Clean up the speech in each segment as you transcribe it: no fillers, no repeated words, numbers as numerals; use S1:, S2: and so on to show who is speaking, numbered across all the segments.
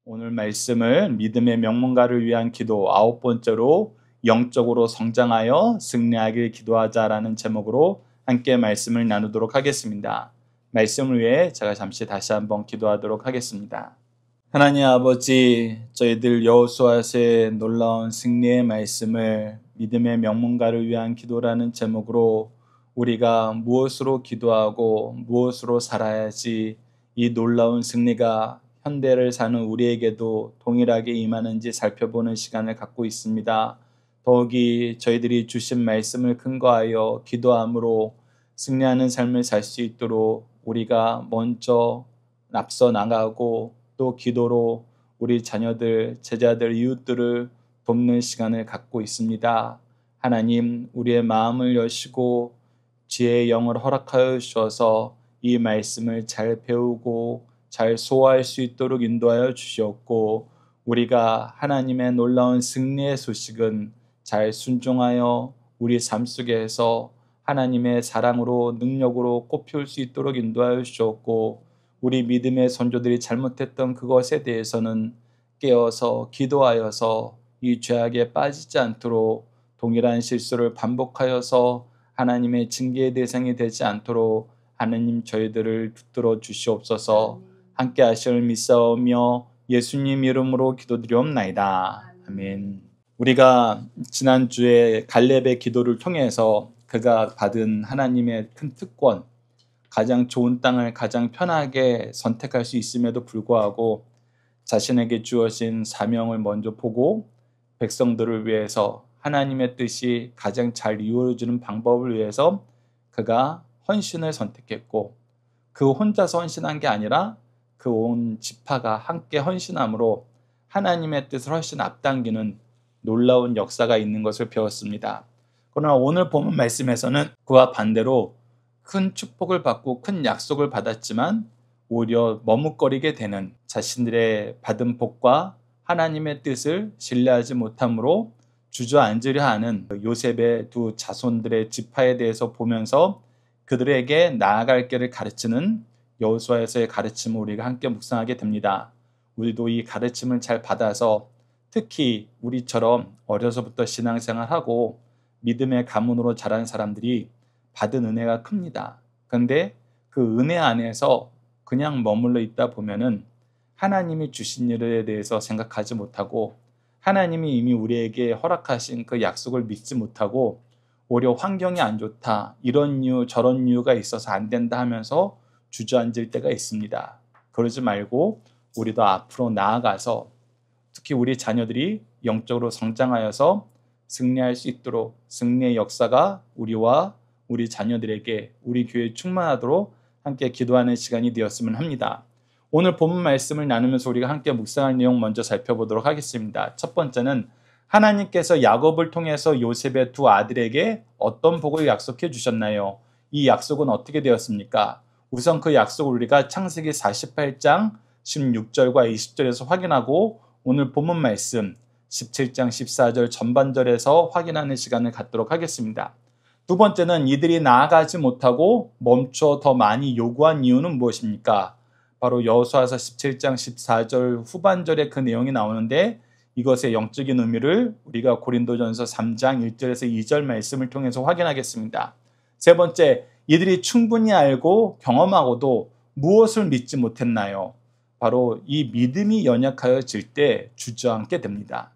S1: 오늘 말씀을 믿음의 명문가를 위한 기도 9번째로 영적으로 성장하여 승리하길 기도하자라는 제목으로 함께 말씀을 나누도록 하겠습니다. 말씀을 위해 제가 잠시 다시 한번 기도하도록 하겠습니다. 하나님 아버지, 저희들 여호수아서의 놀라운 승리의 말씀을 믿음의 명문가를 위한 기도라는 제목으로 우리가 무엇으로 기도하고 무엇으로 살아야지 이 놀라운 승리가 현대를 사는 우리에게도 동일하게 임하는지 살펴보는 시간을 갖고 있습니다. 더욱이 저희들이 주신 말씀을 근거하여 기도함으로 승리하는 삶을 살 수 있도록 우리가 먼저 앞서 나가고 또 기도로 우리 자녀들, 제자들, 이웃들을 돕는 시간을 갖고 있습니다. 하나님, 우리의 마음을 여시고 지혜의 영을 허락하여 주셔서 이 말씀을 잘 배우고 잘 소화할 수 있도록 인도하여 주시옵고, 우리가 하나님의 놀라운 승리의 소식은 잘 순종하여 우리 삶 속에서 하나님의 사랑으로 능력으로 꽃피울 수 있도록 인도하여 주셨고, 우리 믿음의 선조들이 잘못했던 그것에 대해서는 깨어서 기도하여서 이 죄악에 빠지지 않도록 동일한 실수를 반복하여서 하나님의 징계의 대상이 되지 않도록 하나님 저희들을 붙들어 주시옵소서. 함께 하실 믿사오며 예수님 이름으로 기도드리옵나이다. 아멘. 우리가 지난주에 갈렙의 기도를 통해서 그가 받은 하나님의 큰 특권, 가장 좋은 땅을 가장 편하게 선택할 수 있음에도 불구하고 자신에게 주어진 사명을 먼저 보고 백성들을 위해서 하나님의 뜻이 가장 잘 이루어지는 방법을 위해서 그가 헌신을 선택했고, 그 혼자서 헌신한 게 아니라 그 온 지파가 함께 헌신함으로 하나님의 뜻을 훨씬 앞당기는 놀라운 역사가 있는 것을 배웠습니다. 그러나 오늘 본문 말씀에서는 그와 반대로 큰 축복을 받고 큰 약속을 받았지만 오히려 머뭇거리게 되는, 자신들의 받은 복과 하나님의 뜻을 신뢰하지 못함으로 주저앉으려 하는 요셉의 두 자손들의 지파에 대해서 보면서 그들에게 나아갈 길을 가르치는 여호수아에서의 가르침을 우리가 함께 묵상하게 됩니다. 우리도 이 가르침을 잘 받아서 특히 우리처럼 어려서부터 신앙생활하고 믿음의 가문으로 자란 사람들이 받은 은혜가 큽니다. 그런데 그 은혜 안에서 그냥 머물러 있다 보면은 하나님이 주신 일에 대해서 생각하지 못하고 하나님이 이미 우리에게 허락하신 그 약속을 믿지 못하고 오히려 환경이 안 좋다, 이런 이유 저런 이유가 있어서 안 된다 하면서 주저앉을 때가 있습니다. 그러지 말고 우리도 앞으로 나아가서 특히 우리 자녀들이 영적으로 성장하여서 승리할 수 있도록 승리의 역사가 우리와 우리 자녀들에게, 우리 교회에 충만하도록 함께 기도하는 시간이 되었으면 합니다. 오늘 본문 말씀을 나누면서 우리가 함께 묵상할 내용 먼저 살펴보도록 하겠습니다. 첫 번째는 하나님께서 야곱을 통해서 요셉의 두 아들에게 어떤 복을 약속해 주셨나요? 이 약속은 어떻게 되었습니까? 우선 그 약속을 우리가 창세기 48장 16절과 20절에서 확인하고 오늘 본문 말씀 17장 14절 전반절에서 확인하는 시간을 갖도록 하겠습니다. 두 번째는 이들이 나아가지 못하고 멈춰 더 많이 요구한 이유는 무엇입니까? 바로 여호수아서 17장 14절 후반절에 그 내용이 나오는데, 이것의 영적인 의미를 우리가 고린도전서 3장 1절에서 2절 말씀을 통해서 확인하겠습니다. 세 번째, 이들이 충분히 알고 경험하고도 무엇을 믿지 못했나요? 바로 이 믿음이 연약하여질 때 주저앉게 됩니다.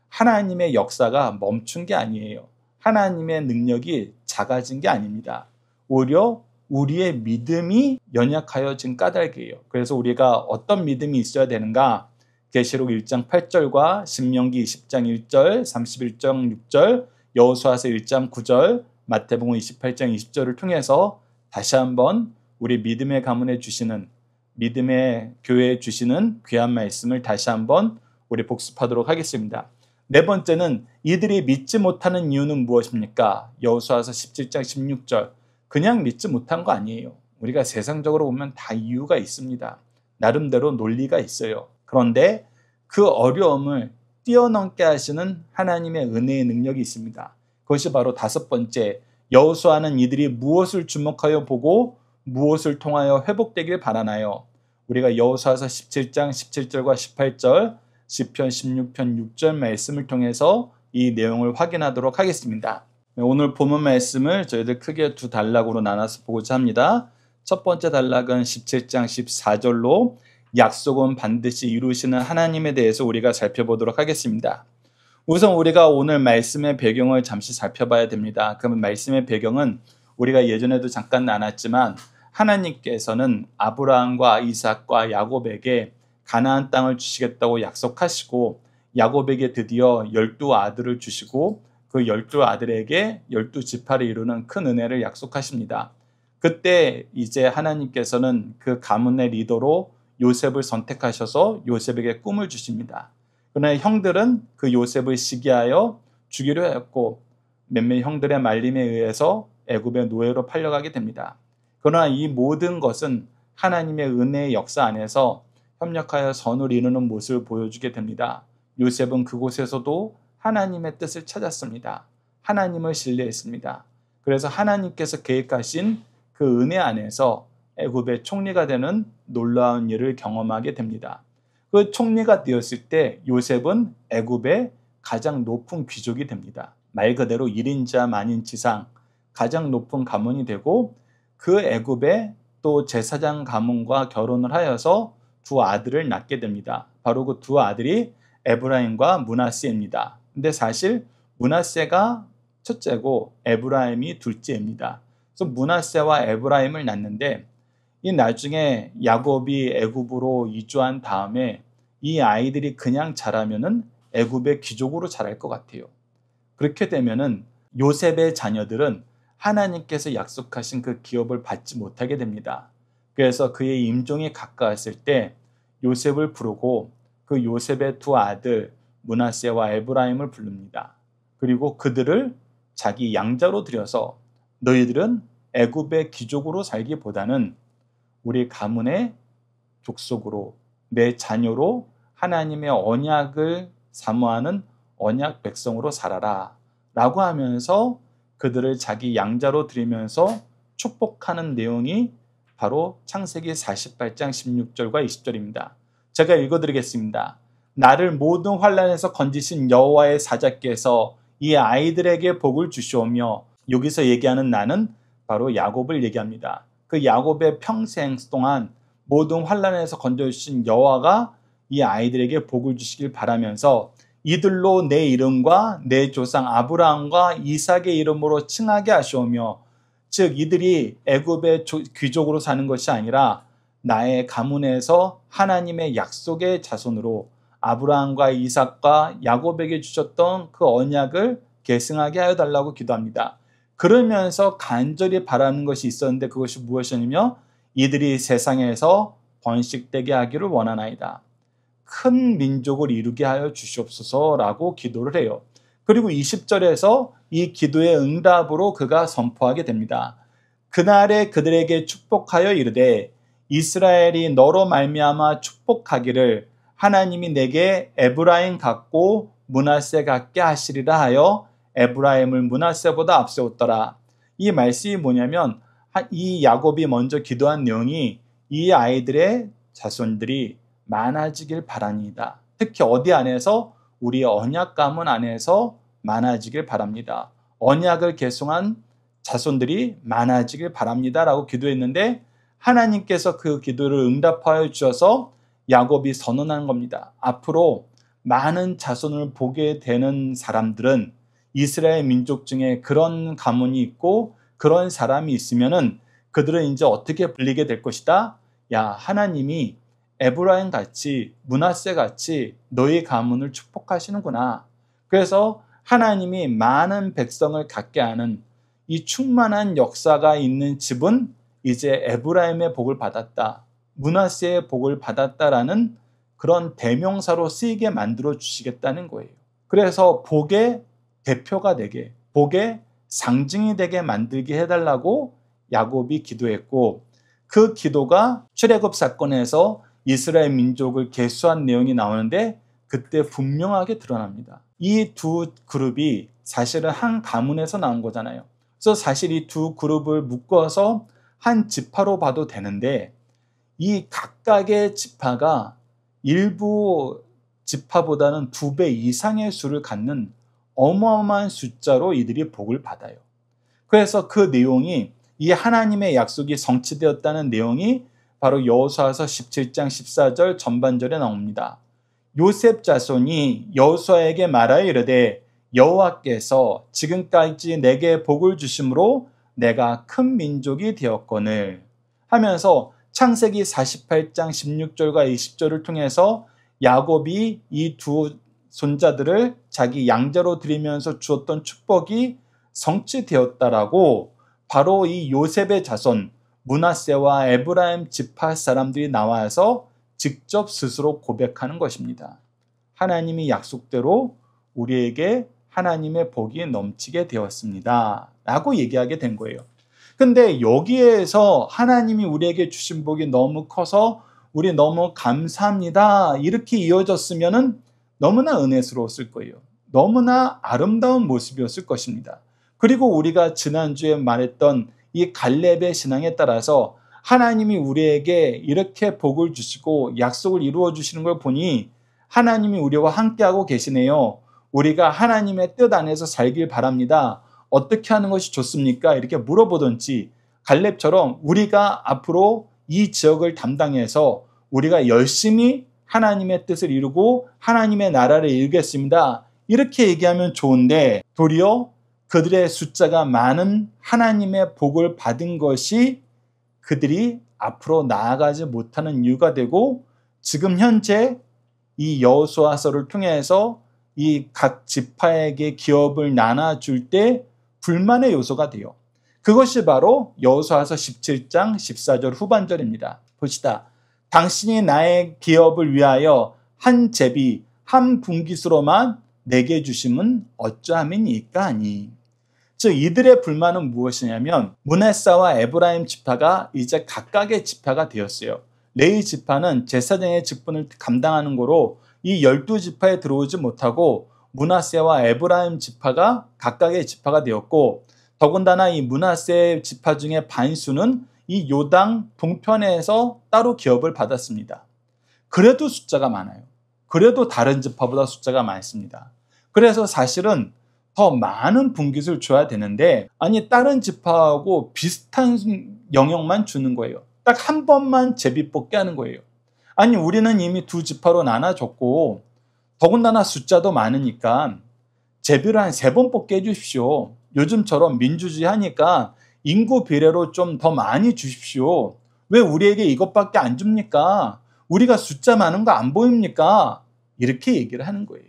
S1: 하나님의 역사가 멈춘 게 아니에요. 하나님의 능력이 작아진 게 아닙니다. 오히려 우리의 믿음이 연약하여진 까닭이에요. 그래서 우리가 어떤 믿음이 있어야 되는가? 계시록 1장 8절과 신명기 20장 1절, 31장 6절, 여호수아서 1장 9절, 마태복음 28장 20절을 통해서 다시 한번 우리 믿음의 가문에 주시는, 믿음의 교회에 주시는 귀한 말씀을 다시 한번 우리 복습하도록 하겠습니다. 네 번째는 이들이 믿지 못하는 이유는 무엇입니까? 여호수아서 17장 16절. 그냥 믿지 못한 거 아니에요. 우리가 세상적으로 보면 다 이유가 있습니다. 나름대로 논리가 있어요. 그런데 그 어려움을 뛰어넘게 하시는 하나님의 은혜의 능력이 있습니다. 그것이 바로 다섯 번째, 여호수아는 이들이 무엇을 주목하여 보고 무엇을 통하여 회복되길 바라나요? 우리가 여호수아서 17장 17절과 18절, 시편 16편 6절 말씀을 통해서 이 내용을 확인하도록 하겠습니다. 오늘 본문 말씀을 저희들 크게 두 단락으로 나눠서 보고자 합니다. 첫 번째 단락은 17장 14절로 약속은 반드시 이루시는 하나님에 대해서 우리가 살펴보도록 하겠습니다. 우선 우리가 오늘 말씀의 배경을 잠시 살펴봐야 됩니다. 그러면 말씀의 배경은 우리가 예전에도 잠깐 나눴지만 하나님께서는 아브라함과 이삭과 야곱에게 가나안 땅을 주시겠다고 약속하시고 야곱에게 드디어 12아들을 주시고 그 12아들에게 12지파를 이루는 큰 은혜를 약속하십니다. 그때 이제 하나님께서는 그 가문의 리더로 요셉을 선택하셔서 요셉에게 꿈을 주십니다. 그러나 형들은 그 요셉을 시기하여 죽이려 했고 몇몇 형들의 말림에 의해서 애굽의 노예로 팔려가게 됩니다. 그러나 이 모든 것은 하나님의 은혜의 역사 안에서 협력하여 선을 이루는 모습을 보여주게 됩니다. 요셉은 그곳에서도 하나님의 뜻을 찾았습니다. 하나님을 신뢰했습니다. 그래서 하나님께서 계획하신 그 은혜 안에서 애굽의 총리가 되는 놀라운 일을 경험하게 됩니다. 그 총리가 되었을 때 요셉은 애굽의 가장 높은 귀족이 됩니다. 말 그대로 1인자 만인치상 가장 높은 가문이 되고 그 애굽의 또 제사장 가문과 결혼을 하여서 두 아들을 낳게 됩니다. 바로 그 두 아들이 에브라임과 므낫세입니다. 근데 사실 므낫세가 첫째고 에브라임이 둘째입니다. 그래서 므낫세와 에브라임을 낳는데 이 나중에 야곱이 애굽으로 이주한 다음에 이 아이들이 그냥 자라면은 애굽의 귀족으로 자랄 것 같아요. 그렇게 되면은 요셉의 자녀들은 하나님께서 약속하신 그 기업을 받지 못하게 됩니다. 그래서 그의 임종이 가까웠을 때 요셉을 부르고 그 요셉의 두 아들 므낫세와 에브라임을 부릅니다. 그리고 그들을 자기 양자로 들여서 너희들은 애굽의 귀족으로 살기보다는 우리 가문의 족속으로 내 자녀로 하나님의 언약을 사모하는 언약 백성으로 살아라 라고 하면서 그들을 자기 양자로 들이면서 축복하는 내용이 바로 창세기 48장 16절과 20절입니다. 제가 읽어드리겠습니다. 나를 모든 환난에서 건지신 여호와의 사자께서 이 아이들에게 복을 주시오며, 여기서 얘기하는 나는 바로 야곱을 얘기합니다. 그 야곱의 평생 동안 모든 환난에서 건져주신 여호와가 이 아이들에게 복을 주시길 바라면서 이들로 내 이름과 내 조상 아브라함과 이삭의 이름으로 칭하게 하시오며, 즉 이들이 애굽의 귀족으로 사는 것이 아니라 나의 가문에서 하나님의 약속의 자손으로 아브라함과 이삭과 야곱에게 주셨던 그 언약을 계승하게 하여 달라고 기도합니다. 그러면서 간절히 바라는 것이 있었는데 그것이 무엇이냐며 이들이 세상에서 번식되게 하기를 원하나이다. 큰 민족을 이루게 하여 주시옵소서라고 기도를 해요. 그리고 20절에서 이 기도의 응답으로 그가 선포하게 됩니다. 그날에 그들에게 축복하여 이르되 이스라엘이 너로 말미암아 축복하기를 하나님이 내게 에브라임 같고 므낫세 같게 하시리라 하여 에브라임을 므낫세보다 앞세웠더라. 이 말씀이 뭐냐면 이 야곱이 먼저 기도한 내용이 이 아이들의 자손들이 많아지길 바랍니다. 특히 어디 안에서? 우리의 언약 가문 안에서 많아지길 바랍니다. 언약을 계승한 자손들이 많아지길 바랍니다 라고 기도했는데 하나님께서 그 기도를 응답하여 주셔서 야곱이 선언한 겁니다. 앞으로 많은 자손을 보게 되는 사람들은 이스라엘 민족 중에 그런 가문이 있고 그런 사람이 있으면은 그들은 이제 어떻게 불리게 될 것이다? 야, 하나님이 에브라임 같이 므낫세 같이 너희 가문을 축복하시는구나. 그래서 하나님이 많은 백성을 갖게 하는 이 충만한 역사가 있는 집은 이제 에브라임의 복을 받았다, 므낫세의 복을 받았다라는 그런 대명사로 쓰이게 만들어 주시겠다는 거예요. 그래서 복의 대표가 되게, 복의 상징이 되게 만들게 해달라고 야곱이 기도했고, 그 기도가 출애굽 사건에서 이스라엘 민족을 계수한 내용이 나오는데 그때 분명하게 드러납니다. 이 두 그룹이 사실은 한 가문에서 나온 거잖아요. 그래서 사실 이 두 그룹을 묶어서 한 지파로 봐도 되는데 이 각각의 지파가 일부 지파보다는 2배 이상의 수를 갖는 어마어마한 숫자로 이들이 복을 받아요. 그래서 그 내용이, 이 하나님의 약속이 성취되었다는 내용이 바로 여호수아서 17장 14절 전반절에 나옵니다. 요셉 자손이 여호수아에게 말하여 이르되 여호와께서 지금까지 내게 복을 주심으로 내가 큰 민족이 되었거늘 하면서 창세기 48장 16절과 20절을 통해서 야곱이 이 두 손자들을 자기 양자로 드리면서 주었던 축복이 성취되었다라고 바로 이 요셉의 자손 므낫세와 에브라임 지파 사람들이 나와서 직접 스스로 고백하는 것입니다. 하나님이 약속대로 우리에게 하나님의 복이 넘치게 되었습니다 라고 얘기하게 된 거예요. 근데 여기에서 하나님이 우리에게 주신 복이 너무 커서 우리 너무 감사합니다 이렇게 이어졌으면 너무나 은혜스러웠을 거예요. 너무나 아름다운 모습이었을 것입니다. 그리고 우리가 지난주에 말했던 이 갈렙의 신앙에 따라서 하나님이 우리에게 이렇게 복을 주시고 약속을 이루어 주시는 걸 보니 하나님이 우리와 함께하고 계시네요. 우리가 하나님의 뜻 안에서 살길 바랍니다. 어떻게 하는 것이 좋습니까? 이렇게 물어보든지 갈렙처럼 우리가 앞으로 이 지역을 담당해서 우리가 열심히 하나님의 뜻을 이루고 하나님의 나라를 이루겠습니다. 이렇게 얘기하면 좋은데 도리어 그들의 숫자가 많은 하나님의 복을 받은 것이 그들이 앞으로 나아가지 못하는 이유가 되고 지금 현재 이 여호수아서를 통해서 이 각 지파에게 기업을 나눠줄 때 불만의 요소가 돼요. 그것이 바로 여호수아서 17장 14절 후반절입니다. 보시다. 당신이 나의 기업을 위하여 한 제비 한 분깃으로만 내게 주심은 어쩌함이니까 하니. 즉 이들의 불만은 무엇이냐면 므낫세와 에브라임 지파가 이제 각각의 지파가 되었어요. 레위 지파는 제사장의 직분을 감당하는 거로 이 12지파에 들어오지 못하고 므낫세와 에브라임 지파가 각각의 지파가 되었고 더군다나 이 므낫세 지파 중에 반수는 이 요당 동편에서 따로 기업을 받았습니다. 그래도 숫자가 많아요. 그래도 다른 지파보다 숫자가 많습니다. 그래서 사실은 더 많은 분깃을 줘야 되는데 아니 다른 지파하고 비슷한 영역만 주는 거예요. 딱 한 번만 제비 뽑게 하는 거예요. 아니 우리는 이미 2지파로 나눠줬고 더군다나 숫자도 많으니까 제비를 한 3번 뽑게 해주십시오. 요즘처럼 민주주의 하니까 인구 비례로 좀 더 많이 주십시오. 왜 우리에게 이것밖에 안 줍니까? 우리가 숫자 많은 거 안 보입니까? 이렇게 얘기를 하는 거예요.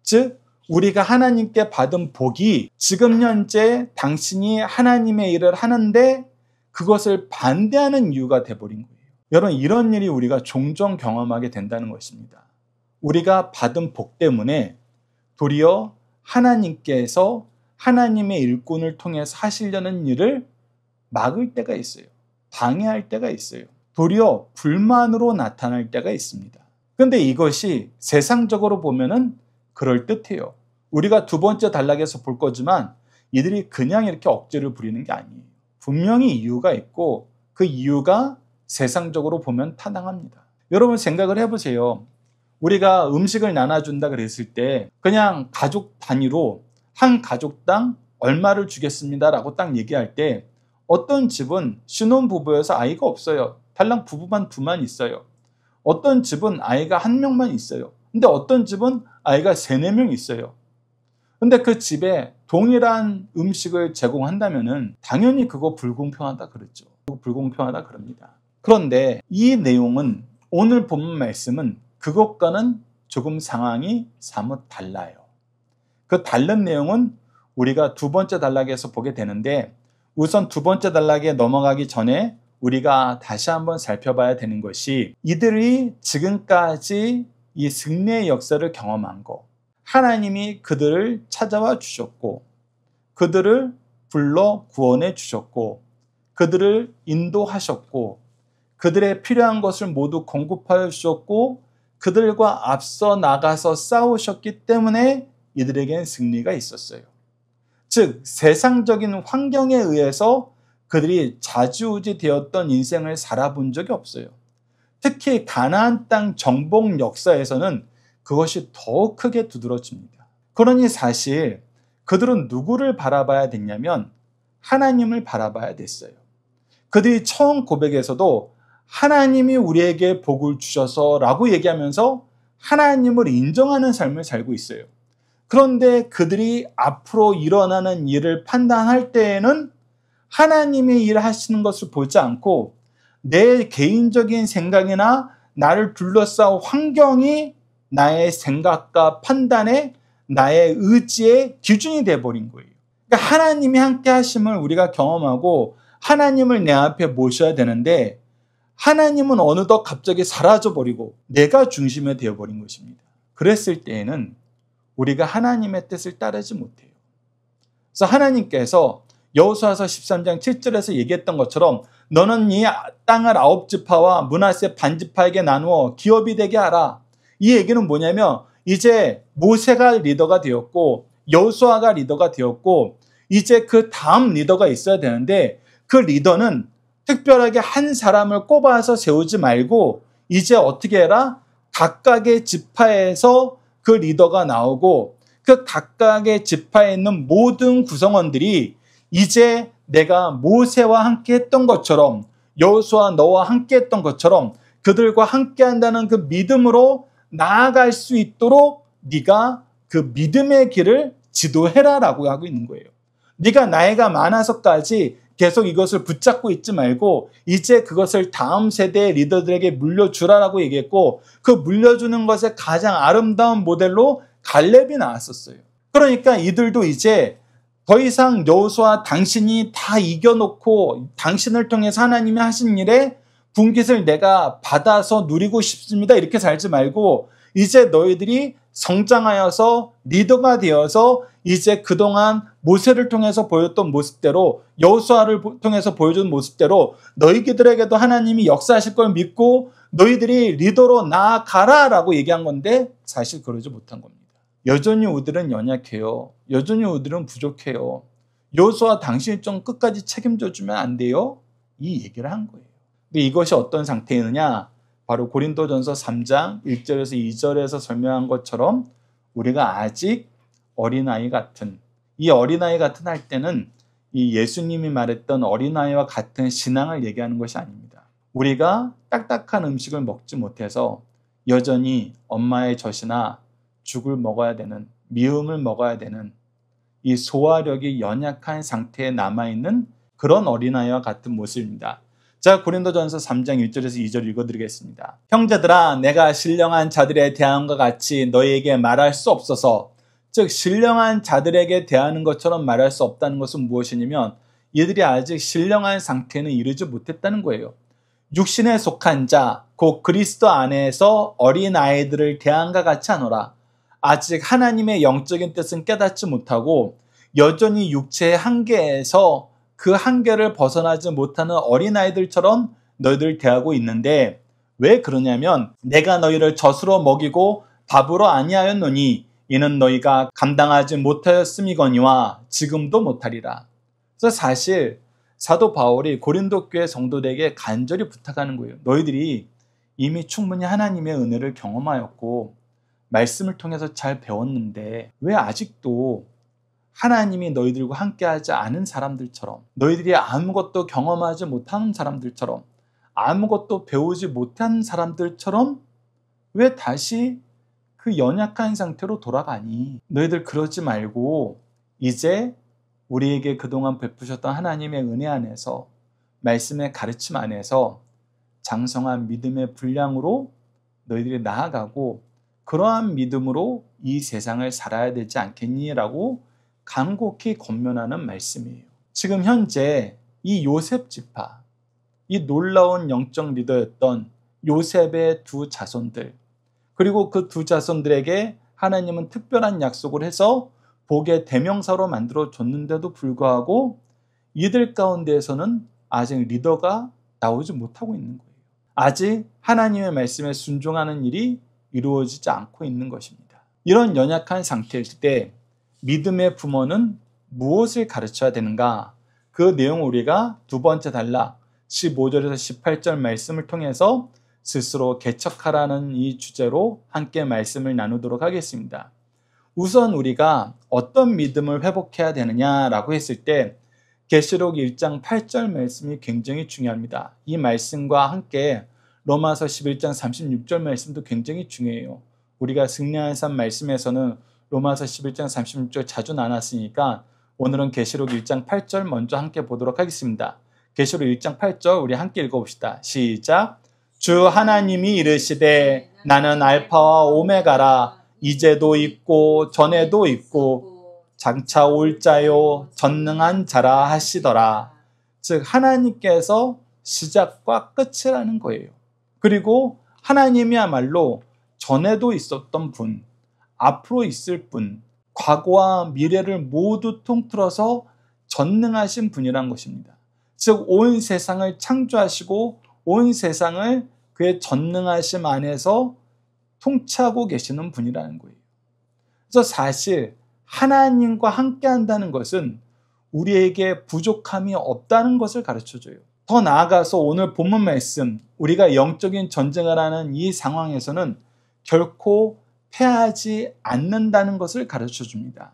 S1: 즉 우리가 하나님께 받은 복이 지금 현재 당신이 하나님의 일을 하는데 그것을 반대하는 이유가 돼버린 거예요. 여러분 이런 일이 우리가 종종 경험하게 된다는 것입니다. 우리가 받은 복 때문에 도리어 하나님께서 하나님의 일꾼을 통해서 하시려는 일을 막을 때가 있어요. 방해할 때가 있어요. 도리어 불만으로 나타날 때가 있습니다. 그런데 이것이 세상적으로 보면은 그럴듯해요. 우리가 2번째 단락에서 볼 거지만 이들이 그냥 이렇게 억지를 부리는 게 아니에요. 분명히 이유가 있고 그 이유가 세상적으로 보면 타당합니다. 여러분 생각을 해보세요. 우리가 음식을 나눠준다 그랬을 때 그냥 가족 단위로 한 가족당 얼마를 주겠습니다 라고 딱 얘기할 때 어떤 집은 신혼부부여서 아이가 없어요. 달랑 부부만 2만 있어요. 어떤 집은 아이가 1명만 있어요. 근데 어떤 집은 아이가 3, 4명 있어요. 근데 그 집에 동일한 음식을 제공한다면은 당연히 그거 불공평하다 그랬죠. 불공평하다 그럽니다. 그런데 이 내용은 오늘 본문 말씀은 그것과는 조금 상황이 사뭇 달라요. 그 다른 내용은 우리가 2번째 단락에서 보게 되는데 우선 2번째 단락에 넘어가기 전에 우리가 다시 한번 살펴봐야 되는 것이 이들이 지금까지 이 승리의 역사를 경험한 것, 하나님이 그들을 찾아와 주셨고 그들을 불러 구원해 주셨고 그들을 인도하셨고 그들의 필요한 것을 모두 공급하여 주셨고 그들과 앞서 나가서 싸우셨기 때문에 이들에겐 승리가 있었어요. 즉 세상적인 환경에 의해서 그들이 좌지우지 되었던 인생을 살아본 적이 없어요. 특히 가나안 땅 정복 역사에서는 그것이 더 크게 두드러집니다. 그러니 사실 그들은 누구를 바라봐야 됐냐면 하나님을 바라봐야 됐어요. 그들이 처음 고백에서도 하나님이 우리에게 복을 주셔서 라고 얘기하면서 하나님을 인정하는 삶을 살고 있어요. 그런데 그들이 앞으로 일어나는 일을 판단할 때에는 하나님의 일을 하시는 것을 보지 않고 내 개인적인 생각이나 나를 둘러싸온 환경이 나의 생각과 판단에 나의 의지의 기준이 되어버린 거예요. 그러니까 하나님이 함께 하심을 우리가 경험하고 하나님을 내 앞에 모셔야 되는데 하나님은 어느덧 갑자기 사라져버리고 내가 중심이 되어버린 것입니다. 그랬을 때에는 우리가 하나님의 뜻을 따르지 못해요. 그래서 하나님께서 여호수아서 13장 7절에서 얘기했던 것처럼 너는 이 땅을 9지파와 므낫세 반지파에게 나누어 기업이 되게 하라. 이 얘기는 뭐냐면 이제 모세가 리더가 되었고 여호수아가 리더가 되었고 이제 그 다음 리더가 있어야 되는데 그 리더는 특별하게 한 사람을 꼽아서 세우지 말고 이제 어떻게 해라? 각각의 지파에서 그 리더가 나오고 그 각각의 지파에 있는 모든 구성원들이 이제 내가 모세와 함께 했던 것처럼 여호수아 너와 함께 했던 것처럼 그들과 함께 한다는 그 믿음으로 나아갈 수 있도록 네가 그 믿음의 길을 지도해라라고 하고 있는 거예요. 네가 나이가 많아서까지 계속 이것을 붙잡고 있지 말고 이제 그것을 다음 세대의 리더들에게 물려주라라고 얘기했고 그 물려주는 것의 가장 아름다운 모델로 갈렙이 나왔었어요. 그러니까 이들도 이제 더 이상 여호수아 당신이 다 이겨놓고 당신을 통해서 하나님이 하신 일에 분깃을 내가 받아서 누리고 싶습니다. 이렇게 살지 말고 이제 너희들이 성장하여서 리더가 되어서 이제 그동안 모세를 통해서 보였던 모습대로 여호수아를 통해서 보여준 모습대로 너희들에게도 하나님이 역사하실 걸 믿고 너희들이 리더로 나아가라라고 얘기한 건데 사실 그러지 못한 겁니다. 여전히 우리들은 연약해요. 여전히 우리들은 부족해요. 여호수아 당신이 좀 끝까지 책임져 주면 안 돼요? 이 얘기를 한 거예요. 근데 이것이 어떤 상태느냐? 바로 고린도전서 3장 1절에서 2절에서 설명한 것처럼 우리가 아직 어린아이 같은 이 어린아이 같은 할 때는 이 예수님이 말했던 어린아이와 같은 신앙을 얘기하는 것이 아닙니다. 우리가 딱딱한 음식을 먹지 못해서 여전히 엄마의 젖이나 죽을 먹어야 되는 미음을 먹어야 되는 이 소화력이 연약한 상태에 남아있는 그런 어린아이와 같은 모습입니다. 자, 고린도전서 3장 1절에서 2절 읽어드리겠습니다. 형제들아 내가 신령한 자들에 대함과 같이 너희에게 말할 수 없어서 즉 신령한 자들에게 대하는 것처럼 말할 수 없다는 것은 무엇이냐면 이들이 아직 신령한 상태는 이르지 못했다는 거예요. 육신에 속한 자, 곧 그리스도 안에서 어린아이들을 대함과 같이 하노라. 아직 하나님의 영적인 뜻은 깨닫지 못하고 여전히 육체의 한계에서 그 한계를 벗어나지 못하는 어린아이들처럼 너희들 대하고 있는데 왜 그러냐면 내가 너희를 젖으로 먹이고 밥으로 아니하였노니 이는 너희가 감당하지 못하였음이거니와 지금도 못하리라. 그래서 사실 사도 바울이 고린도 교회 성도들에게 간절히 부탁하는 거예요. 너희들이 이미 충분히 하나님의 은혜를 경험하였고 말씀을 통해서 잘 배웠는데 왜 아직도 하나님이 너희들과 함께하지 않은 사람들처럼 너희들이 아무것도 경험하지 못하는 사람들처럼 아무것도 배우지 못한 사람들처럼 왜 다시 그 연약한 상태로 돌아가니? 너희들 그러지 말고 이제 우리에게 그동안 베푸셨던 하나님의 은혜 안에서 말씀의 가르침 안에서 장성한 믿음의 분량으로 너희들이 나아가고 그러한 믿음으로 이 세상을 살아야 되지 않겠니? 라고 간곡히 권면하는 말씀이에요. 지금 현재 이 요셉 지파, 이 놀라운 영적 리더였던 요셉의 두 자손들, 그리고 그 두 자손들에게 하나님은 특별한 약속을 해서 복의 대명사로 만들어 줬는데도 불구하고 이들 가운데에서는 아직 리더가 나오지 못하고 있는 거예요. 아직 하나님의 말씀에 순종하는 일이 이루어지지 않고 있는 것입니다. 이런 연약한 상태일 때 믿음의 부모는 무엇을 가르쳐야 되는가? 그 내용을 우리가 두 번째 단락 15절에서 18절 말씀을 통해서 스스로 개척하라는 이 주제로 함께 말씀을 나누도록 하겠습니다. 우선 우리가 어떤 믿음을 회복해야 되느냐라고 했을 때 계시록 1장 8절 말씀이 굉장히 중요합니다. 이 말씀과 함께 로마서 11장 36절 말씀도 굉장히 중요해요. 우리가 승리하는 삶 말씀에서는 로마서 11장 36절 자주 나눴으니까 오늘은 계시록 1장 8절 먼저 함께 보도록 하겠습니다. 계시록 1장 8절 우리 함께 읽어봅시다. 시작. 주 하나님이 이르시되 나는 알파와 오메가라. 이제도 있고 전에도 있고 장차 올 자요 전능한 자라 하시더라. 즉 하나님께서 시작과 끝이라는 거예요. 그리고 하나님이야말로 전에도 있었던 분, 앞으로 있을 분, 과거와 미래를 모두 통틀어서 전능하신 분이란 것입니다. 즉 온 세상을 창조하시고 온 세상을 그의 전능하심 안에서 통치하고 계시는 분이라는 거예요. 그래서 사실 하나님과 함께 한다는 것은 우리에게 부족함이 없다는 것을 가르쳐줘요. 더 나아가서 오늘 본문 말씀, 우리가 영적인 전쟁을 하는 이 상황에서는 결코 패하지 않는다는 것을 가르쳐줍니다.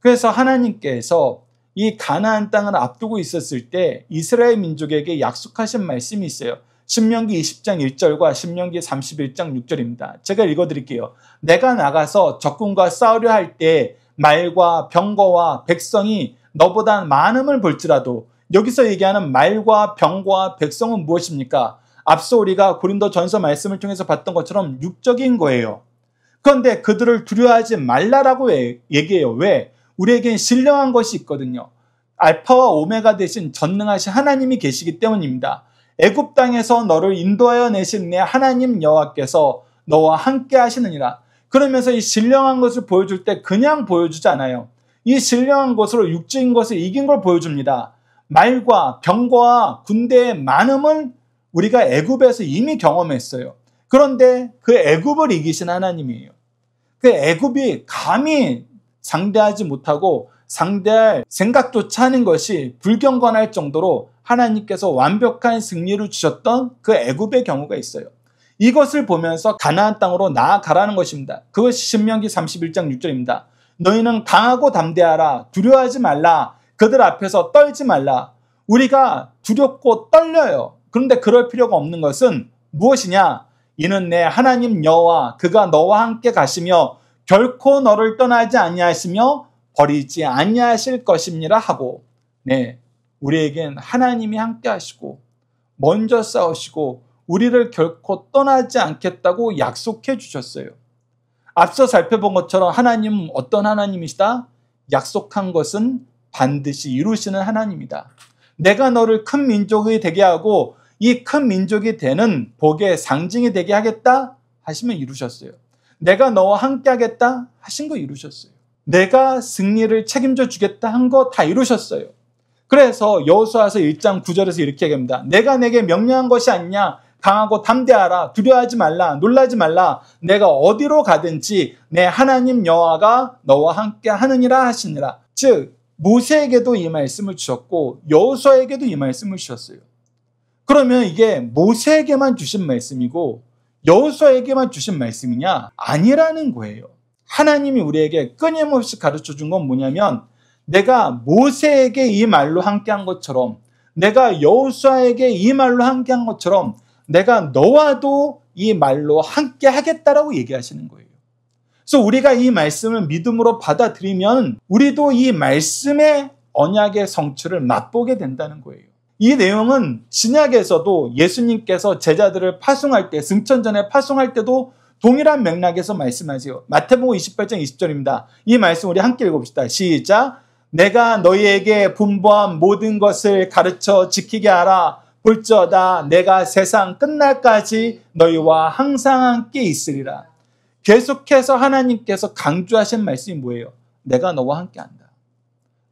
S1: 그래서 하나님께서 이 가나안 땅을 앞두고 있었을 때 이스라엘 민족에게 약속하신 말씀이 있어요. 신명기 20장 1절과 신명기 31장 6절입니다. 제가 읽어드릴게요. 내가 나가서 적군과 싸우려 할 때 말과 병거와 백성이 너보다 많음을 볼지라도, 여기서 얘기하는 말과 병거와 백성은 무엇입니까? 앞서 우리가 고린도전서 말씀을 통해서 봤던 것처럼 육적인 거예요. 그런데 그들을 두려워하지 말라라고 얘기해요. 왜? 우리에겐 신령한 것이 있거든요. 알파와 오메가 되신 전능하신 하나님이 계시기 때문입니다. 애굽 땅에서 너를 인도하여 내신 내 하나님 여호와께서 너와 함께 하시느니라. 그러면서 이 신령한 것을 보여줄 때 그냥 보여주지 않아요. 이 신령한 것으로 육적인 것을 이긴 걸 보여줍니다. 말과 병거와 군대의 많음을 우리가 애굽에서 이미 경험했어요. 그런데 그 애굽을 이기신 하나님이에요. 그 애굽이 감히 상대하지 못하고 상대할 생각조차 하는 것이 불경건할 정도로 하나님께서 완벽한 승리를 주셨던 그 애굽의 경우가 있어요. 이것을 보면서 가나안 땅으로 나아가라는 것입니다. 그것이 신명기 31장 6절입니다. 너희는 강하고 담대하라. 두려워하지 말라. 그들 앞에서 떨지 말라. 우리가 두렵고 떨려요. 그런데 그럴 필요가 없는 것은 무엇이냐? 이는 내 하나님 여호와 그가 너와 함께 가시며 결코 너를 떠나지 아니하시며 버리지 아니하실 것입니다 하고, 네, 우리에겐 하나님이 함께 하시고 먼저 싸우시고 우리를 결코 떠나지 않겠다고 약속해 주셨어요. 앞서 살펴본 것처럼 하나님은 어떤 하나님이시다? 약속한 것은 반드시 이루시는 하나님이다. 내가 너를 큰 민족이 되게 하고 이 큰 민족이 되는 복의 상징이 되게 하겠다 하시면 이루셨어요. 내가 너와 함께 하겠다 하신 거 이루셨어요. 내가 승리를 책임져 주겠다 한 거 다 이루셨어요. 그래서 여호수아서 1장 9절에서 이렇게 얘기합니다. 내가 내게 명령한 것이 아니냐? 강하고 담대하라. 두려워하지 말라. 놀라지 말라. 내가 어디로 가든지 내 하나님 여호와가 너와 함께 하느니라 하시니라. 즉 모세에게도 이 말씀을 주셨고 여호수아에게도 이 말씀을 주셨어요. 그러면 이게 모세에게만 주신 말씀이고 여호수아에게만 주신 말씀이냐? 아니라는 거예요. 하나님이 우리에게 끊임없이 가르쳐준 건 뭐냐면, 내가 모세에게 이 말로 함께한 것처럼, 내가 여호수아에게 이 말로 함께한 것처럼 내가 너와도 이 말로 함께 하겠다라고 얘기하시는 거예요. 그래서 우리가 이 말씀을 믿음으로 받아들이면 우리도 이 말씀의 언약의 성취를 맛보게 된다는 거예요. 이 내용은 신약에서도 예수님께서 제자들을 파송할 때, 승천전에 파송할 때도 동일한 맥락에서 말씀하세요. 마태복음 28장 20절입니다. 이 말씀 우리 함께 읽어봅시다. 시작. 내가 너희에게 분부한 모든 것을 가르쳐 지키게 하라. 볼지어다 내가 세상 끝날까지 너희와 항상 함께 있으리라. 계속해서 하나님께서 강조하신 말씀이 뭐예요? 내가 너와 함께 한다.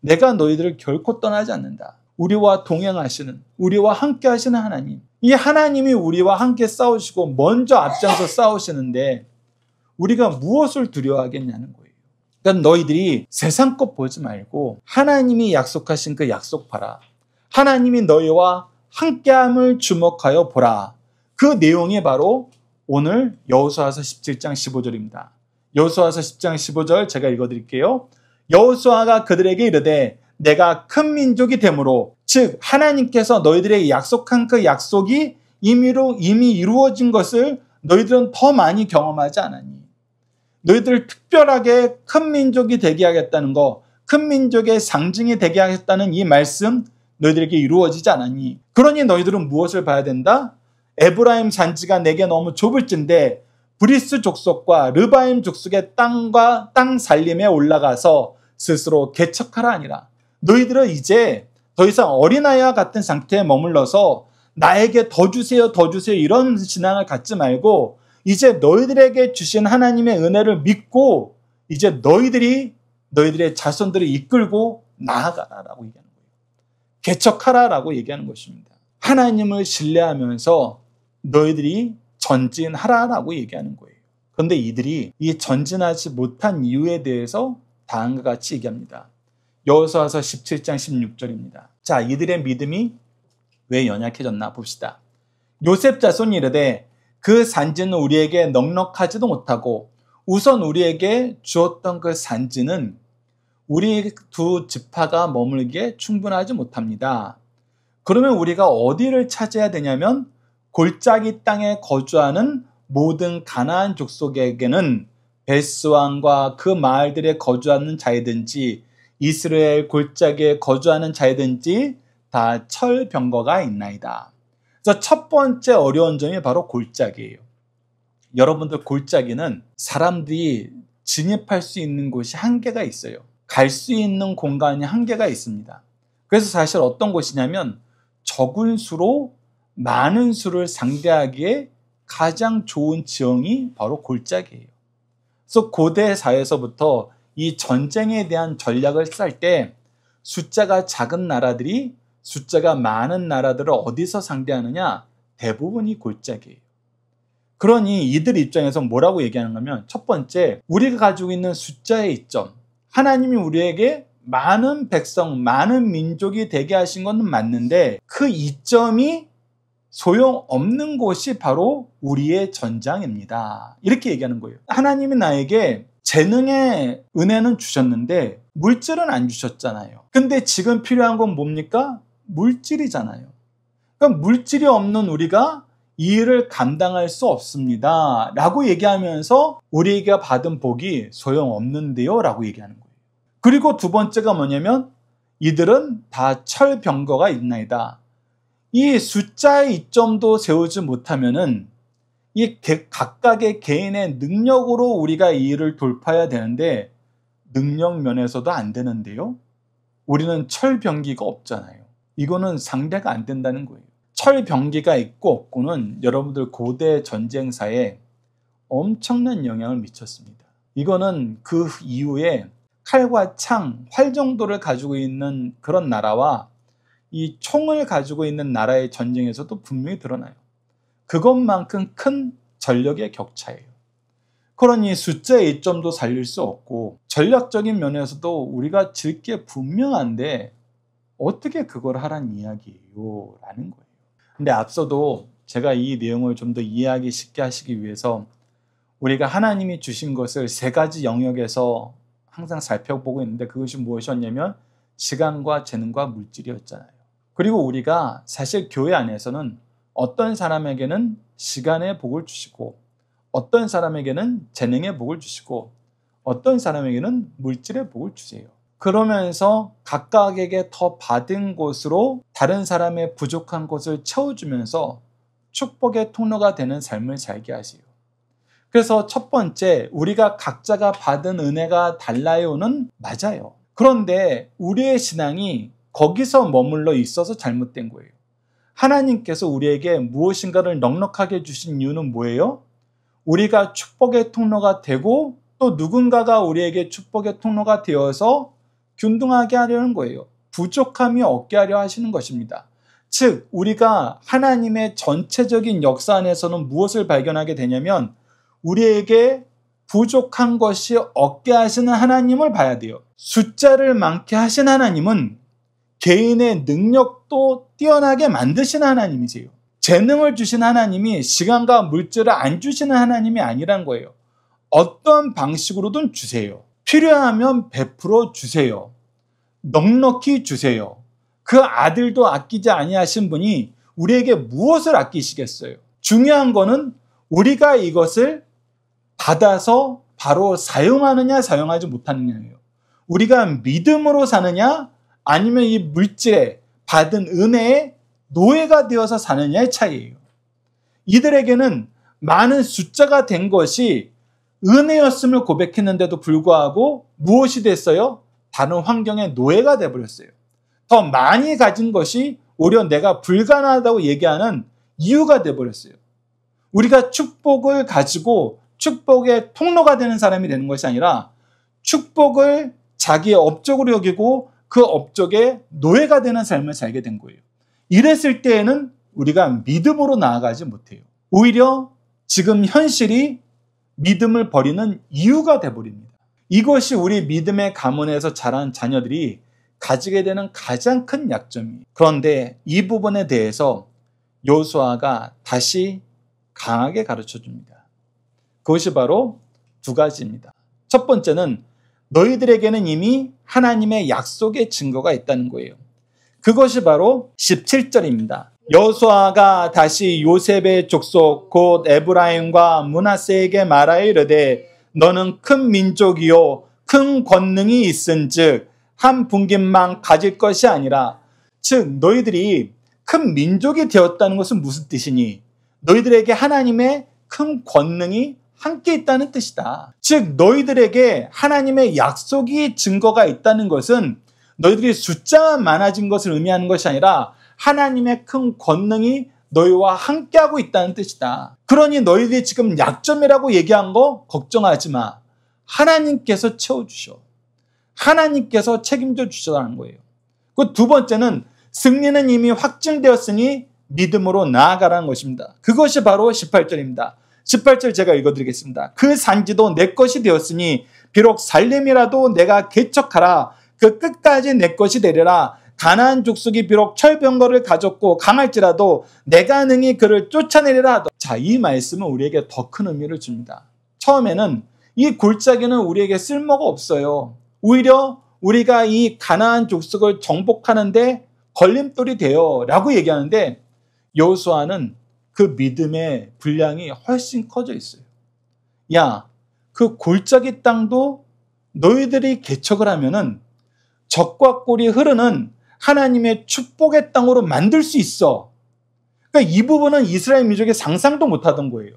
S1: 내가 너희들을 결코 떠나지 않는다. 우리와 동행하시는, 우리와 함께 하시는 하나님. 이 하나님이 우리와 함께 싸우시고 먼저 앞장서 싸우시는데 우리가 무엇을 두려워하겠냐는 거예요. 그러니까 너희들이 세상 것 보지 말고 하나님이 약속하신 그 약속 봐라. 하나님이 너희와 함께함을 주목하여 보라. 그 내용이 바로 오늘 여호수아서 17장 15절입니다. 여호수아서 10장 15절 제가 읽어드릴게요. 여호수아가 그들에게 이르되 내가 큰 민족이 되므로 즉 하나님께서 너희들에게 약속한 그 약속이 이미 이루어진 것을 너희들은 더 많이 경험하지 않았니? 너희들을 특별하게 큰 민족이 되게 하겠다는 거, 큰 민족의 상징이 되게 하겠다는 이 말씀 너희들에게 이루어지지 않았니? 그러니 너희들은 무엇을 봐야 된다? 에브라임 산지가 내게 너무 좁을진데 브리스 족속과 르바임 족속의 땅 살림에 올라가서 스스로 개척하라 하니라. 너희들은 이제 더 이상 어린아이와 같은 상태에 머물러서 나에게 더 주세요, 더 주세요 이런 신앙을 갖지 말고 이제 너희들에게 주신 하나님의 은혜를 믿고 이제 너희들의 자손들을 이끌고 나아가라라고 얘기하는 거예요. 개척하라라고 얘기하는 것입니다. 하나님을 신뢰하면서 너희들이 전진하라라고 얘기하는 거예요. 그런데 이들이 이 전진하지 못한 이유에 대해서 다음과 같이 얘기합니다. 여호수아서 17장 16절입니다. 자, 이들의 믿음이 왜 연약해졌나 봅시다. 요셉 자손이 이르되 그 산지는 우리에게 넉넉하지도 못하고 우선 우리에게 주었던 그 산지는 우리 두 지파가 머물기에 충분하지 못합니다. 그러면 우리가 어디를 찾아야 되냐면 골짜기 땅에 거주하는 모든 가나안 족속에게는 벳스왕과 그 마을들에 거주하는 자이든지 이스라엘 골짜기에 거주하는 자이든지 다 철병거가 있나이다. 그래서 첫 번째 어려운 점이 바로 골짜기예요. 여러분들 골짜기는 사람들이 진입할 수 있는 곳이 한계가 있어요. 갈 수 있는 공간이 한계가 있습니다. 그래서 사실 어떤 곳이냐면 적은 수로 많은 수를 상대하기에 가장 좋은 지형이 바로 골짜기예요. 그래서 고대 사회에서부터 이 전쟁에 대한 전략을 짤 때 숫자가 작은 나라들이 숫자가 많은 나라들을 어디서 상대하느냐? 대부분이 골짜기예요. 그러니 이들 입장에서 뭐라고 얘기하는 거면 첫 번째, 우리가 가지고 있는 숫자의 이점, 하나님이 우리에게 많은 백성, 많은 민족이 되게 하신 건 맞는데 그 이점이 소용없는 곳이 바로 우리의 전장입니다. 이렇게 얘기하는 거예요. 하나님이 나에게 재능의 은혜는 주셨는데 물질은 안 주셨잖아요. 근데 지금 필요한 건 뭡니까? 물질이잖아요. 그러니까 물질이 없는 우리가 이 일을 감당할 수 없습니다. 라고 얘기하면서 우리가 받은 복이 소용없는데요. 라고 얘기하는 거예요. 그리고 두 번째가 뭐냐면 이들은 다 철병거가 있나이다. 이 숫자의 이점도 세우지 못하면은 이 각각의 개인의 능력으로 우리가 이 일을 돌파해야 되는데 능력 면에서도 안 되는데요. 우리는 철병기가 없잖아요. 이거는 상대가 안 된다는 거예요. 철병기가 있고 없고는 여러분들 고대 전쟁사에 엄청난 영향을 미쳤습니다. 이거는 그 이후에 칼과 창, 활 정도를 가지고 있는 그런 나라와 이 총을 가지고 있는 나라의 전쟁에서도 분명히 드러나요. 그것만큼 큰 전력의 격차예요. 그러니 숫자의 이점도 살릴 수 없고 전략적인 면에서도 우리가 질 게 분명한데 어떻게 그걸 하란 이야기예요? 라는 거예요. 근데 앞서도 제가 이 내용을 좀 더 이해하기 쉽게 하시기 위해서 우리가 하나님이 주신 것을 세 가지 영역에서 항상 살펴보고 있는데 그것이 무엇이었냐면 시간과 재능과 물질이었잖아요. 그리고 우리가 사실 교회 안에서는 어떤 사람에게는 시간의 복을 주시고 어떤 사람에게는 재능의 복을 주시고 어떤 사람에게는 물질의 복을 주세요. 그러면서 각각에게 더 받은 곳으로 다른 사람의 부족한 곳을 채워주면서 축복의 통로가 되는 삶을 살게 하세요. 그래서 첫 번째, 우리가 각자가 받은 은혜가 달라요는 맞아요. 그런데 우리의 신앙이 거기서 머물러 있어서 잘못된 거예요. 하나님께서 우리에게 무엇인가를 넉넉하게 주신 이유는 뭐예요? 우리가 축복의 통로가 되고 또 누군가가 우리에게 축복의 통로가 되어서 균등하게 하려는 거예요. 부족함이 없게 하려 하시는 것입니다. 즉 우리가 하나님의 전체적인 역사 안에서는 무엇을 발견하게 되냐면 우리에게 부족한 것이 없게 하시는 하나님을 봐야 돼요. 숫자를 많게 하신 하나님은 개인의 능력도 뛰어나게 만드시는 하나님이세요. 재능을 주신 하나님이 시간과 물질을 안 주시는 하나님이 아니란 거예요. 어떤 방식으로든 주세요. 필요하면 베풀어 주세요. 넉넉히 주세요. 그 아들도 아끼지 아니하신 분이 우리에게 무엇을 아끼시겠어요? 중요한 거는 우리가 이것을 받아서 바로 사용하느냐 사용하지 못하느냐예요. 우리가 믿음으로 사느냐 아니면 이 물질에 받은 은혜에 노예가 되어서 사느냐의 차이예요. 이들에게는 많은 숫자가 된 것이 은혜였음을 고백했는데도 불구하고 무엇이 됐어요? 다른 환경의 노예가 되어버렸어요. 더 많이 가진 것이 오히려 내가 불가능하다고 얘기하는 이유가 되어버렸어요. 우리가 축복을 가지고 축복의 통로가 되는 사람이 되는 것이 아니라 축복을 자기의 업적으로 여기고 그 업적의 노예가 되는 삶을 살게 된 거예요. 이랬을 때에는 우리가 믿음으로 나아가지 못해요. 오히려 지금 현실이 믿음을 버리는 이유가 되어버립니다. 이것이 우리 믿음의 가문에서 자란 자녀들이 가지게 되는 가장 큰 약점이에요. 그런데 이 부분에 대해서 여호수아가 다시 강하게 가르쳐 줍니다. 그것이 바로 두 가지입니다. 첫 번째는 너희들에게는 이미 하나님의 약속의 증거가 있다는 거예요. 그것이 바로 17절입니다. 여호수아가 다시 요셉의 족속 곧 에브라임과 므낫세에게 말하여 이르되 너는 큰 민족이요 큰 권능이 있은즉 한 분깃만 가질 것이 아니라 즉 너희들이 큰 민족이 되었다는 것은 무슨 뜻이니? 너희들에게 하나님의 큰 권능이 함께 있다는 뜻이다. 즉 너희들에게 하나님의 약속이 증거가 있다는 것은 너희들이 숫자만 많아진 것을 의미하는 것이 아니라 하나님의 큰 권능이 너희와 함께하고 있다는 뜻이다. 그러니 너희들이 지금 약점이라고 얘기한 거 걱정하지 마. 하나님께서 채워주셔. 하나님께서 책임져 주셔라는 거예요. 그 두 번째는 승리는 이미 확증되었으니 믿음으로 나아가라는 것입니다. 그것이 바로 18절입니다. 18절 제가 읽어드리겠습니다. 그 산지도 내 것이 되었으니 비록 살림이라도 내가 개척하라. 그 끝까지 내 것이 되리라. 가나안 족속이 비록 철병거를 가졌고 강할지라도 내가 능히 그를 쫓아내리라. 자, 이 말씀은 우리에게 더 큰 의미를 줍니다. 처음에는 이 골짜기는 우리에게 쓸모가 없어요. 오히려 우리가 이 가나안 족속을 정복하는데 걸림돌이 돼요 라고 얘기하는데 여호수아는 그 믿음의 분량이 훨씬 커져 있어요. 야, 그 골짜기 땅도 너희들이 개척을 하면은 적과 꿀이 흐르는 하나님의 축복의 땅으로 만들 수 있어. 그러니까 이 부분은 이스라엘 민족이 상상도 못하던 거예요.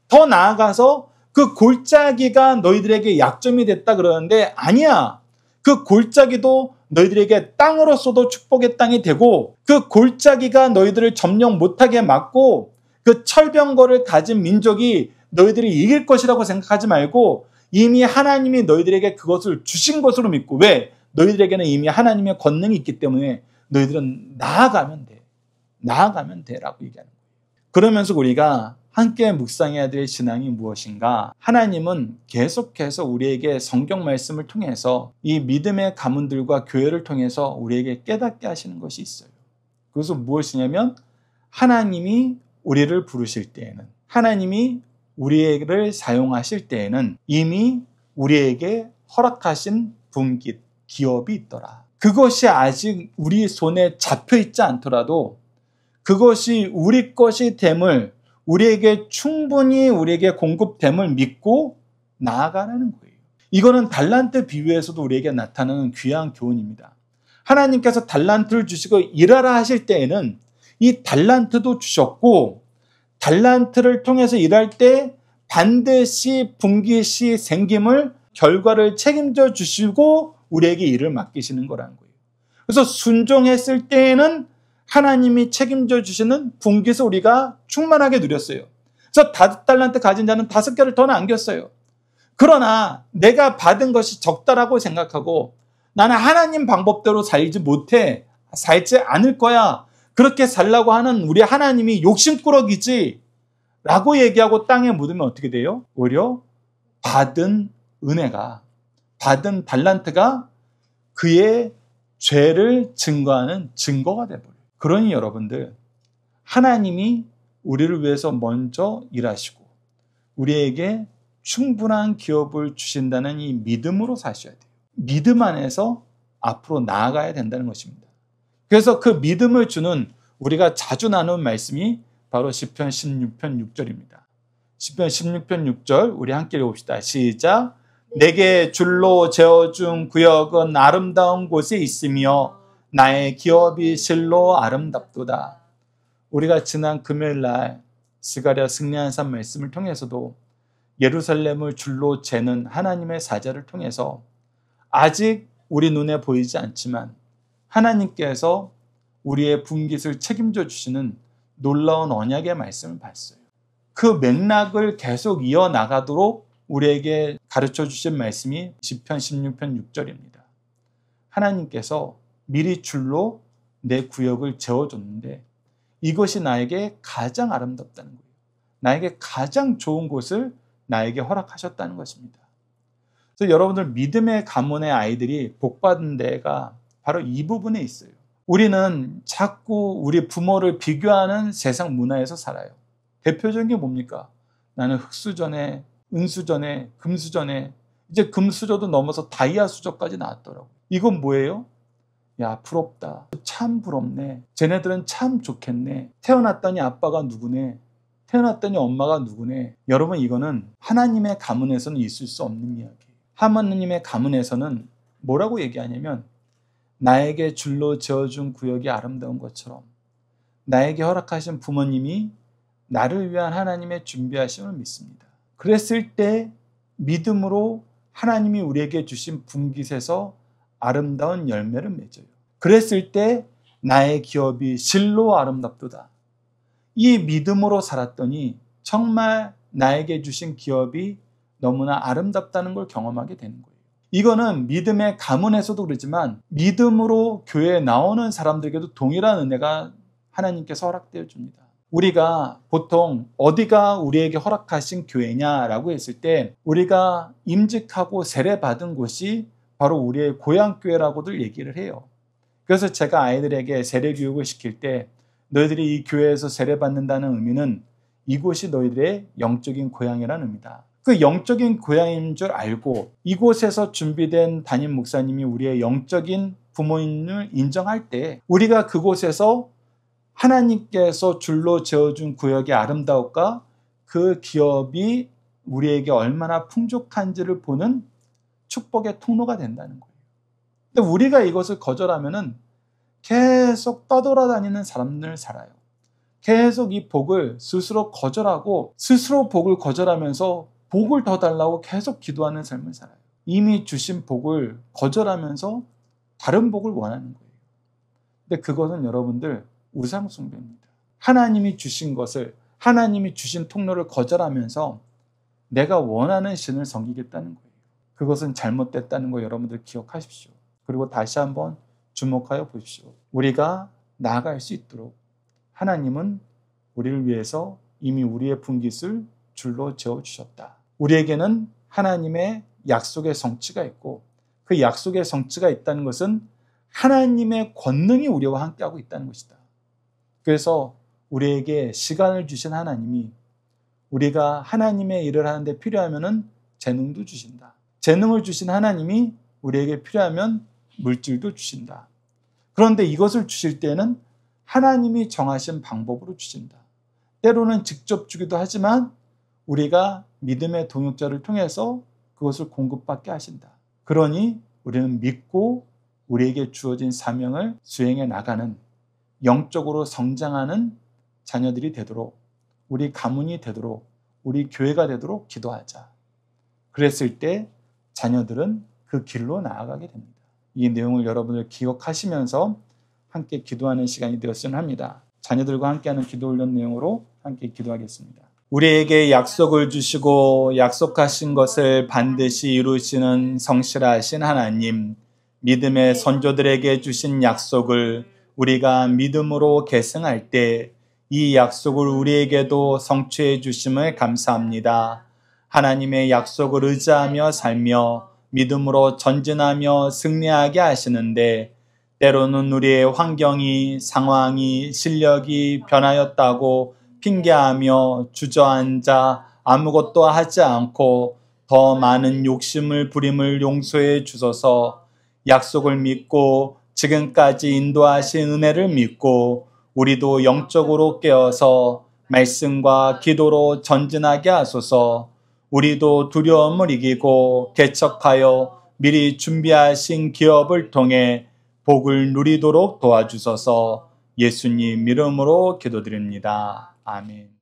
S1: 더 나아가서 그 골짜기가 너희들에게 약점이 됐다 그러는데 아니야. 그 골짜기도 너희들에게 땅으로서도 축복의 땅이 되고 그 골짜기가 너희들을 점령 못하게 막고 그 철병거를 가진 민족이 너희들이 이길 것이라고 생각하지 말고 이미 하나님이 너희들에게 그것을 주신 것으로 믿고 왜? 너희들에게는 이미 하나님의 권능이 있기 때문에 너희들은 나아가면 돼. 나아가면 돼라고 얘기하는 거예요. 그러면서 우리가 함께 묵상해야 될 신앙이 무엇인가? 하나님은 계속해서 우리에게 성경 말씀을 통해서 이 믿음의 가문들과 교회를 통해서 우리에게 깨닫게 하시는 것이 있어요. 그것은 무엇이냐면 하나님이 우리를 부르실 때에는 하나님이 우리를 사용하실 때에는 이미 우리에게 허락하신 분깃, 기업이 있더라. 그것이 아직 우리 손에 잡혀 있지 않더라도 그것이 우리 것이 됨을 우리에게 충분히 우리에게 공급됨을 믿고 나아가라는 거예요. 이거는 달란트 비유에서도 우리에게 나타나는 귀한 교훈입니다. 하나님께서 달란트를 주시고 일하라 하실 때에는 이 달란트도 주셨고 달란트를 통해서 일할 때 반드시 분깃이 생김을 결과를 책임져 주시고 우리에게 일을 맡기시는 거라는 거예요. 그래서 순종했을 때에는 하나님이 책임져 주시는 분깃을 우리가 충만하게 누렸어요. 그래서 5달란트 가진 자는 5개를 더 남겼어요. 그러나 내가 받은 것이 적다라고 생각하고 나는 하나님 방법대로 살지 못해, 살지 않을 거야. 그렇게 살라고 하는 우리 하나님이 욕심꾸러기지 라고 얘기하고 땅에 묻으면 어떻게 돼요? 오히려 받은 은혜가, 받은 달란트가 그의 죄를 증거하는 증거가 돼버려요. 그러니 여러분들, 하나님이 우리를 위해서 먼저 일하시고 우리에게 충분한 기업을 주신다는 이 믿음으로 사셔야 돼요. 믿음 안에서 앞으로 나아가야 된다는 것입니다. 그래서 그 믿음을 주는 우리가 자주 나눈 말씀이 바로 시편 16편 6절입니다. 시편 16편 6절 우리 함께 읽어봅시다. 시작. 내게 줄로 재어준 구역은 아름다운 곳에 있으며 나의 기업이 실로 아름답도다. 우리가 지난 금요일 날 스가랴 승리한 삶 말씀을 통해서도 예루살렘을 줄로 재는 하나님의 사자를 통해서 아직 우리 눈에 보이지 않지만 하나님께서 우리의 분깃을 책임져 주시는 놀라운 언약의 말씀을 봤어요. 그 맥락을 계속 이어나가도록 우리에게 가르쳐 주신 말씀이 시편 16편 6절입니다. 하나님께서 미리 줄로 내 구역을 재어줬는데 이것이 나에게 가장 아름답다는 거예요. 나에게 가장 좋은 곳을 나에게 허락하셨다는 것입니다. 그래서 여러분들 믿음의 가문의 아이들이 복받은 데가 바로 이 부분에 있어요. 우리는 자꾸 우리 부모를 비교하는 세상 문화에서 살아요. 대표적인 게 뭡니까? 나는 흙수저네, 은수저네, 금수저네, 이제 금수저도 넘어서 다이아 수저까지 나왔더라고. 이건 뭐예요? 야, 부럽다. 참 부럽네. 쟤네들은 참 좋겠네. 태어났더니 아빠가 누구네. 태어났더니 엄마가 누구네. 여러분, 이거는 하나님의 가문에서는 있을 수 없는 이야기예요. 하나님의 가문에서는 뭐라고 얘기하냐면 나에게 줄로 지어준 구역이 아름다운 것처럼 나에게 허락하신 부모님이 나를 위한 하나님의 준비하심을 믿습니다. 그랬을 때 믿음으로 하나님이 우리에게 주신 분깃에서 아름다운 열매를 맺어요. 그랬을 때 나의 기업이 실로 아름답도다. 이 믿음으로 살았더니 정말 나에게 주신 기업이 너무나 아름답다는 걸 경험하게 되는 거예요. 이거는 믿음의 가문에서도 그러지만 믿음으로 교회에 나오는 사람들에게도 동일한 은혜가 하나님께서 허락되어 줍니다. 우리가 보통 어디가 우리에게 허락하신 교회냐라고 했을 때 우리가 임직하고 세례받은 곳이 바로 우리의 고향교회라고들 얘기를 해요. 그래서 제가 아이들에게 세례교육을 시킬 때 너희들이 이 교회에서 세례받는다는 의미는 이곳이 너희들의 영적인 고향이라는 의미다. 그 영적인 고향인 줄 알고 이곳에서 준비된 담임 목사님이 우리의 영적인 부모님을 인정할 때 우리가 그곳에서 하나님께서 줄로 재어준 구역이 아름다울까? 그 기업이 우리에게 얼마나 풍족한지를 보는 축복의 통로가 된다는 거예요. 근데 우리가 이것을 거절하면은 계속 떠돌아다니는 사람들 살아요. 계속 이 복을 스스로 거절하고 스스로 복을 거절하면서 복을 더 달라고 계속 기도하는 삶을 살아요. 이미 주신 복을 거절하면서 다른 복을 원하는 거예요. 근데 그것은 여러분들 우상 숭배입니다. 하나님이 주신 것을 하나님이 주신 통로를 거절하면서 내가 원하는 신을 섬기겠다는 거예요. 그것은 잘못됐다는 거 여러분들 기억하십시오. 그리고 다시 한번 주목하여 보십시오. 우리가 나아갈 수 있도록 하나님은 우리를 위해서 이미 우리의 분깃을 줄로 재어주셨다. 우리에게는 하나님의 약속의 성취가 있고 그 약속의 성취가 있다는 것은 하나님의 권능이 우리와 함께하고 있다는 것이다. 그래서 우리에게 시간을 주신 하나님이 우리가 하나님의 일을 하는데 필요하면 재능도 주신다. 재능을 주신 하나님이 우리에게 필요하면 물질도 주신다. 그런데 이것을 주실 때는 하나님이 정하신 방법으로 주신다. 때로는 직접 주기도 하지만 우리가 믿음의 동역자를 통해서 그것을 공급받게 하신다. 그러니 우리는 믿고 우리에게 주어진 사명을 수행해 나가는 영적으로 성장하는 자녀들이 되도록 우리 가문이 되도록 우리 교회가 되도록 기도하자. 그랬을 때 자녀들은 그 길로 나아가게 됩니다. 이 내용을 여러분들 기억하시면서 함께 기도하는 시간이 되었으면 합니다. 자녀들과 함께하는 기도 훈련 내용으로 함께 기도하겠습니다. 우리에게 약속을 주시고 약속하신 것을 반드시 이루시는 성실하신 하나님, 믿음의 선조들에게 주신 약속을 우리가 믿음으로 계승할 때 이 약속을 우리에게도 성취해 주심을 감사합니다. 하나님의 약속을 의지하며 살며 믿음으로 전진하며 승리하게 하시는데 때로는 우리의 환경이, 상황이, 실력이 변하였다고 핑계하며 주저앉아 아무것도 하지 않고 더 많은 욕심을 부림을 용서해 주소서. 약속을 믿고 지금까지 인도하신 은혜를 믿고 우리도 영적으로 깨어서 말씀과 기도로 전진하게 하소서. 우리도 두려움을 이기고 개척하여 미리 준비하신 기업을 통해 복을 누리도록 도와주소서. 예수님 이름으로 기도드립니다. 아멘.